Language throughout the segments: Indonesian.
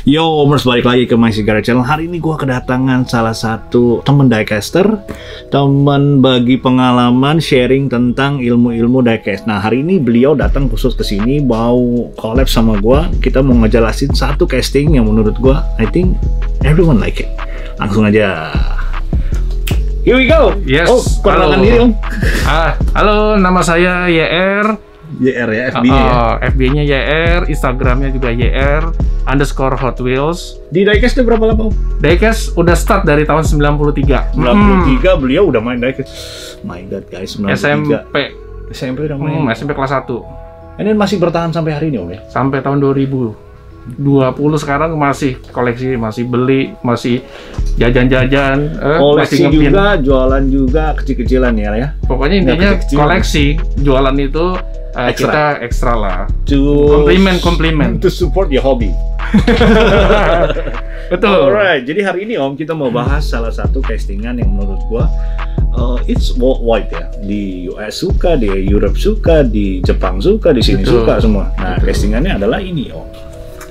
Yo, Omers, balik lagi ke My Cigar Channel. Hari ini gue kedatangan salah satu temen diecaster, temen bagi pengalaman sharing tentang ilmu-ilmu diecast. Nah, hari ini beliau datang khusus ke sini mau collab sama gue. Kita mau ngejelasin satu casting yang menurut gue, I think everyone like it. Langsung aja. Here we go. Yes. Oh, perkenalkan diri, Om. Halo, nama saya YR. YR ya, FB-nya ya. FB-nya YR, Instagramnya juga YR_Hot Wheels. Di diecast udah berapa lama, Om? Diecast udah start dari tahun 93. 93 beliau udah main diecast. My God guys, 93. SMP udah main. SMP kelas 1. Ini masih bertahan sampai hari ini, Om ya? Sampai tahun 2020 sekarang masih koleksi, masih beli, masih jajan-jajan, koleksi masih juga, jualan juga, kecil-kecilan ya. Pokoknya intinya koleksi, jualan itu kita ekstra lah. Komplimen. To support your hobby. Betul. Alright, jadi hari ini Om kita mau bahas salah satu castingan yang menurut gua it's worldwide ya. Di US suka, di Europe suka, di Jepang suka, di sini suka semua. Nah, castingannya adalah ini Om.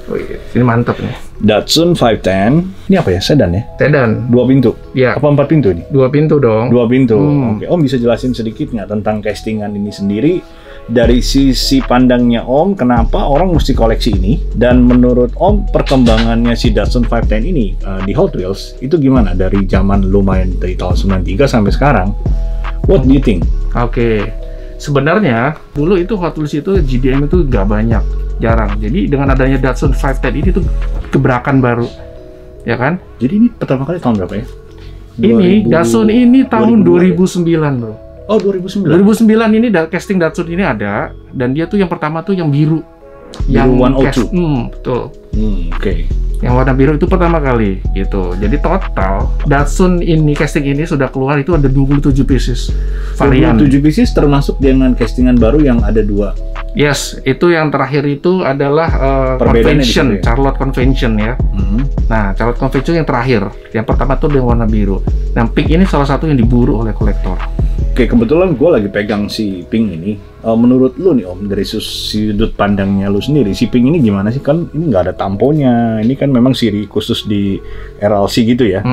Oh iya, ini mantap nih. Datsun 510. Ini apa ya? Sedan ya? Sedan. 2 pintu? Iya. Apa 4 pintu ini? 2 pintu dong. 2 pintu. Oke. Om bisa jelasin sedikit nggak tentang castingan ini sendiri? Dari sisi pandangnya Om, kenapa orang mesti koleksi ini? Dan menurut Om, perkembangannya si Datsun 510 ini di Hot Wheels, itu gimana? Dari zaman lumayan dari tahun 93 sampai sekarang. What do you think? Oke. Sebenarnya, dulu itu Hot Wheels itu GDM itu nggak banyak. Jarang. Jadi dengan adanya Datsun 510 ini tuh gebrakan baru, ya kan? Jadi ini pertama kali tahun berapa ya? Ini Datsun ini tahun 2009, bro. Oh, 2009. 2009 ini casting Datsun ini ada, dan dia tuh yang pertama tuh yang biru. Yang 102. Betul. Oke. Yang warna biru itu pertama kali gitu. Jadi total Datsun ini casting ini sudah keluar itu ada 27 pieces varian. 27 pieces termasuk dengan castingan baru yang ada 2. Yes, itu yang terakhir itu adalah Convention, ya? Charlotte Convention ya. Nah, Charlotte Convention yang terakhir. Yang pertama tuh yang warna biru. Nah, pink ini salah satu yang diburu oleh kolektor. Oke, kebetulan gue lagi pegang si pink ini. Menurut lu nih Om, dari sudut pandangnya lu sendiri, si pink ini gimana sih? Kan ini nggak ada tamponya. Ini kan memang siri khusus di RLC gitu ya.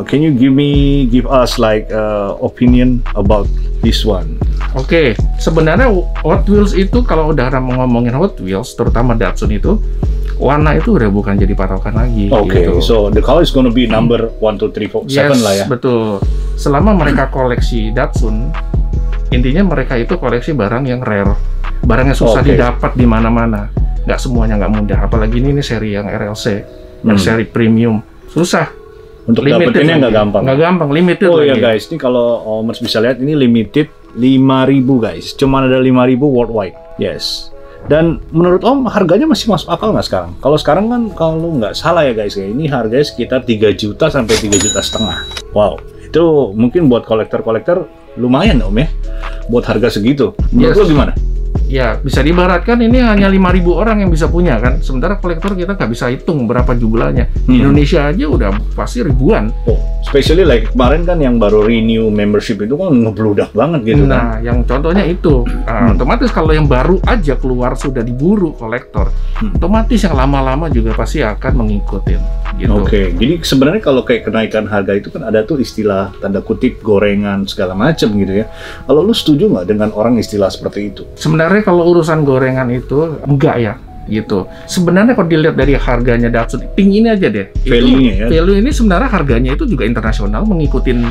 Can you give us like opinion about this one? Oke, sebenarnya Hot Wheels itu kalau udah ngomongin Hot Wheels, terutama Datsun itu, warna itu udah bukan jadi patokan lagi. Oke, gitu. So the color is gonna be number 1, 2, 3, 4, 7 lah ya. Betul. Selama mereka koleksi Datsun, intinya mereka itu koleksi barang yang rare, barang yang susah didapat di mana-mana. Nggak semuanya nggak mudah. Apalagi ini seri yang RLC, yang seri premium, susah. Untuk dapetinnya nggak gampang. Nggak gampang, limited. Oh iya guys, ini kalau Omers bisa lihat ini limited 5.000 guys. Cuman ada 5.000 worldwide. Yes. Dan menurut Om harganya masih masuk akal nggak sekarang? Kalau sekarang kan kalau nggak salah ya guys, ya ini harganya sekitar 3 juta sampai 3,5 juta. Wow, itu mungkin buat kolektor-kolektor lumayan Om ya, buat harga segitu. Menurut lo gimana? Ya, bisa diibaratkan ini hanya 5.000 orang yang bisa punya kan. Sementara kolektor kita nggak bisa hitung berapa jumlahnya. Di Indonesia aja udah pasti ribuan. Oh, especially like kemarin kan yang baru renew membership itu kan ngebludak banget gitu kan. Nah, yang contohnya itu. Otomatis kalau yang baru aja keluar sudah diburu kolektor. Otomatis yang lama-lama juga pasti akan mengikutin. Gitu. Oke, jadi sebenarnya kalau kayak kenaikan harga itu kan ada tuh istilah tanda kutip gorengan segala macam gitu ya. Kalau lu setuju nggak dengan orang istilah seperti itu? Sebenarnya kalau urusan gorengan itu enggak ya, gitu. Sebenarnya kalau dilihat dari harganya Datsun, pink ini aja deh. Value-nya ya. Value ini sebenarnya harganya itu juga internasional, mengikutin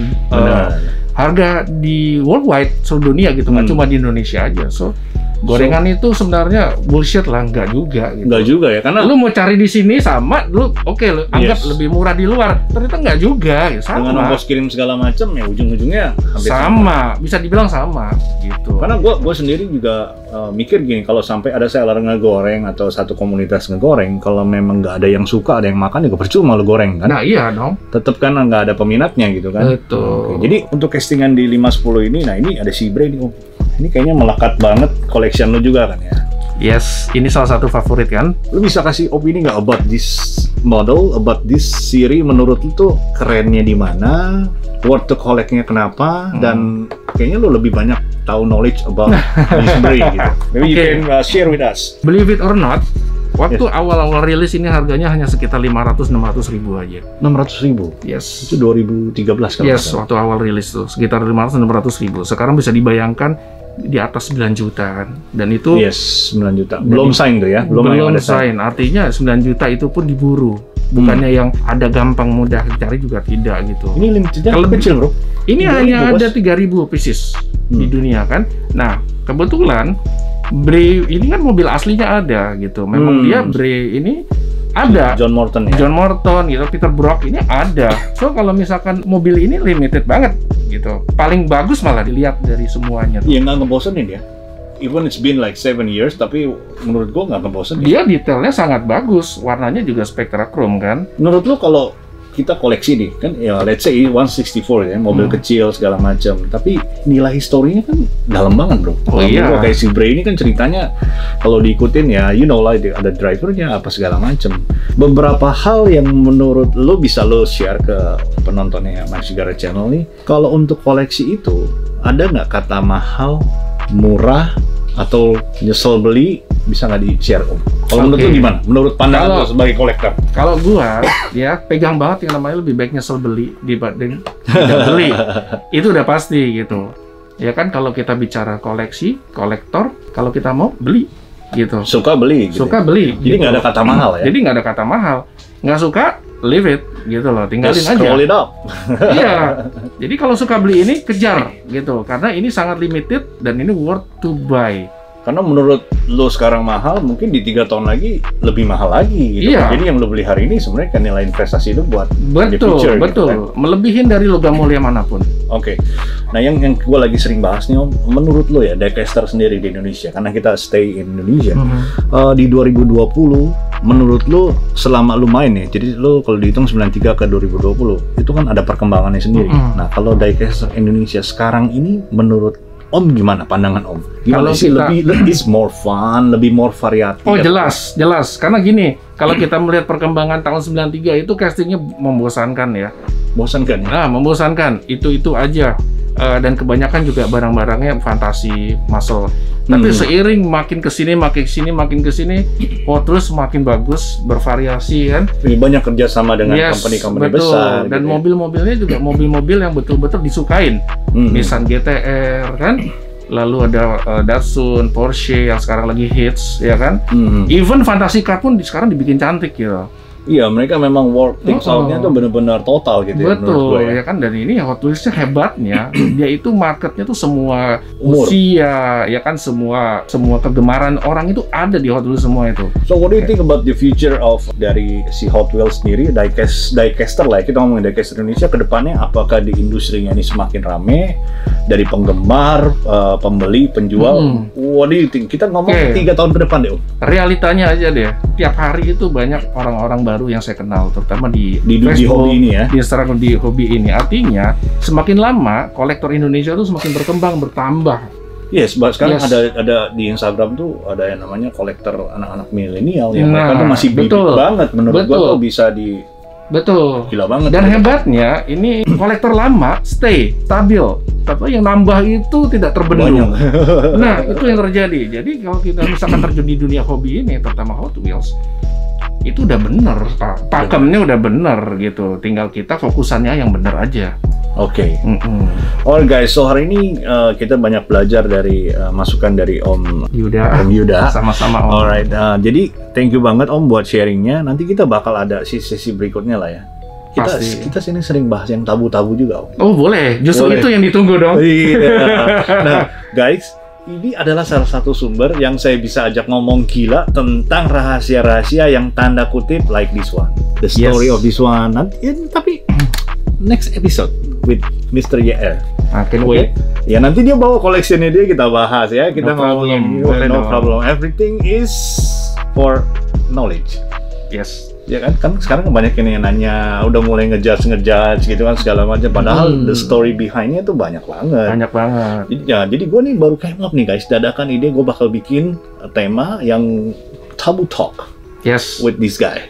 harga di worldwide seluruh dunia gitu, nggak cuma di Indonesia aja. So gorengan itu sebenarnya bullshit lah, enggak juga gitu. Enggak juga ya, karena lu mau cari di sini sama, lu lu anggap lebih murah di luar, ternyata enggak juga, ya sama. Dengan ongkos kirim segala macam ya ujung-ujungnya sama, bisa dibilang sama gitu. Karena gua sendiri juga mikir gini, kalau sampai ada seller ngegoreng atau satu komunitas ngegoreng, kalau memang nggak ada yang suka, ada yang makan, ya percuma lu goreng kan. Nah iya dong. Tetep kan nggak ada peminatnya gitu kan. Betul. Jadi untuk castingan di 510 ini, nah ini ada si Bre nih Om. Ini kayaknya melekat banget collection lo juga kan ya? Yes, ini salah satu favorit kan? Lu bisa kasih opini nggak about this model, about this series? Menurut lu tuh kerennya di mana? Worth to collect-nya kenapa? Dan kayaknya lu lebih banyak tahu knowledge about this breed gitu. Maybe you can share with us. Believe it or not, Waktu awal-awal rilis ini harganya hanya sekitar 500-600 ribu aja. 600 ribu? Yes. Itu 2013 kan? Yes, waktu awal rilis tuh sekitar 500-600 ribu. Sekarang bisa dibayangkan di atas 9 juta kan. Dan itu yes, 9 juta. Belum sign tuh ya? Belum ada sign. Artinya 9 juta itu pun diburu. Bukannya yang ada gampang mudah dicari juga tidak gitu. Ini limitednya kalau kecil bro. Ini hanya ada 3.000 pieces di dunia kan. Nah, kebetulan Bray ini kan mobil aslinya ada gitu. Memang dia Bray ini ada. John Morton ya? John Morton gitu, Peter Brock ini ada. So kalau misalkan mobil ini limited banget gitu. Paling bagus malah dilihat dari semuanya. Iya, nggak ngebosenin ya? Even it's been like 7 years, tapi menurut gua nggak ngebosenin. Dia detailnya sangat bagus. Warnanya juga Spectra Chrome kan. Menurut lu kalau kita koleksi nih kan ya let's say 164 ya mobil kecil segala macam, tapi nilai historinya kan dalam banget bro. Oh iya. Kayak si Bray ini kan ceritanya kalau diikutin ya you know lah ada drivernya apa segala macam. Beberapa hal yang menurut lo bisa lo share ke penontonnya Mike Sigara Channel nih. Kalau untuk koleksi itu ada nggak kata mahal, murah atau nyesel beli, bisa nggak di-share Om? Kalau menurut lu gimana? Menurut pandangan lo sebagai kolektor? Kalau gua ya pegang banget yang namanya lebih baik nyesel beli dibanding tidak beli. Itu udah pasti gitu. Ya kan kalau kita bicara koleksi, kolektor, kalau kita mau beli gitu. Suka beli gitu. Suka beli. Jadi nggak ada kata mahal ya? Jadi nggak ada kata mahal. Nggak suka, leave it gitu loh, tinggalin aja. Scroll it up. Iya. Jadi kalau suka beli ini kejar gitu, karena ini sangat limited dan ini worth to buy. Karena menurut lo sekarang mahal, mungkin di 3 tahun lagi lebih mahal lagi gitu. Iya. Jadi yang lo beli hari ini sebenarnya kan nilai investasi itu buat the Betul, future, betul. gitu kan? Melebihin dari logam mulia manapun. Oke. Nah yang gue lagi sering bahas nih Om, menurut lo ya diecaster sendiri di Indonesia, karena kita stay in Indonesia, di 2020 menurut lo selama lo main ya, jadi lo kalau dihitung 93 ke 2020 itu kan ada perkembangannya sendiri. Nah kalau diecaster Indonesia sekarang ini menurut Om gimana pandangan Om? Gimana Kalau sih kita, lebih is more fun, lebih more variatif? Oh jelas. Karena gini, kalau kita melihat perkembangan tahun 93 itu castingnya membosankan ya. Bosankan ya? Nah, membosankan. Itu aja. Dan kebanyakan juga barang-barangnya fantasi, muscle. Tapi seiring makin kesini, Hot Wheels makin bagus, bervariasi kan. Lebih banyak kerjasama dengan company-company besar. Dan gitu. Mobil-mobilnya juga mobil-mobil yang betul-betul disukain. Nissan GT-R kan. Lalu ada Datsun, Porsche yang sekarang lagi hits, ya kan. Even Fantasy Car pun sekarang dibikin cantik gitu. Iya, mereka memang work things out-nya tuh benar-benar total gitu ya menurut gue ya kan. Dan ini Hot Wheels-nya hebatnya, dia itu marketnya tuh semua umur, usia, ya kan, semua kegemaran orang itu ada di Hot Wheels semua itu. So what do you think about the future of dari si Hot Wheels sendiri, diecaster lah, kita ngomongin diecaster Indonesia ke depannya, apakah di industrinya ini semakin rame dari penggemar, pembeli, penjual? What do you think? Kita ngomong 3 tahun ke depan deh Om. Realitanya aja deh, tiap hari itu banyak orang-orang baru yang saya kenal, terutama di Facebook, hobi ini ya, di Instagram, di hobi ini. Artinya semakin lama kolektor Indonesia tuh semakin berkembang, bertambah. Yes, sekarang ada di Instagram tuh ada yang namanya kolektor anak-anak milenial yang mereka tuh masih bibit banget menurut gua tuh bisa di gila banget. Dan hebatnya ini kolektor lama stay stabil, tapi yang nambah itu tidak terbendung. Nah itu yang terjadi. Jadi kalau kita misalkan terjun di dunia hobi ini, terutama Hot Wheels, itu udah bener, pakemnya udah bener gitu. Tinggal kita fokusannya yang bener aja. Oke. Alright guys, so hari ini kita banyak belajar dari masukan dari Om Yuda. Sama-sama Om. Alright, jadi thank you banget Om buat sharingnya. Nanti kita bakal ada sesi berikutnya lah ya. Kita sini sering bahas yang tabu-tabu juga Om. Oh boleh, justru itu yang ditunggu dong. Nah guys, ini adalah salah satu sumber yang saya bisa ajak ngomong gila tentang rahasia-rahasia yang tanda kutip like this one, the story of this one. Nanti tapi next episode with Mr. YR. I can wait. Ya nanti dia bawa koleksinya dia, kita bahas ya. Kita ngomongin no problem. Everything is for knowledge. Yes. Ya kan sekarang banyak yang nanya, udah mulai ngejudge gitu kan segala macam. Padahal the story behind-nya tuh banyak banget. Jadi gue nih baru came up nih guys, dadakan ide gue bakal bikin tema yang tabu talk. Yes. With this guy.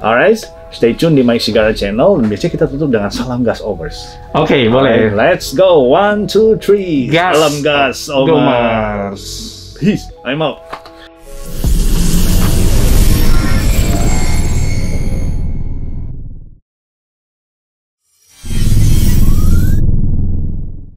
Alright, stay tune di Mike Sigara Channel. Dan biasanya kita tutup dengan salam gas overs. Oke, boleh. Let's go, 1, 2, 3. Gas. Salam gas overs. Go Mars. Peace. I'm out.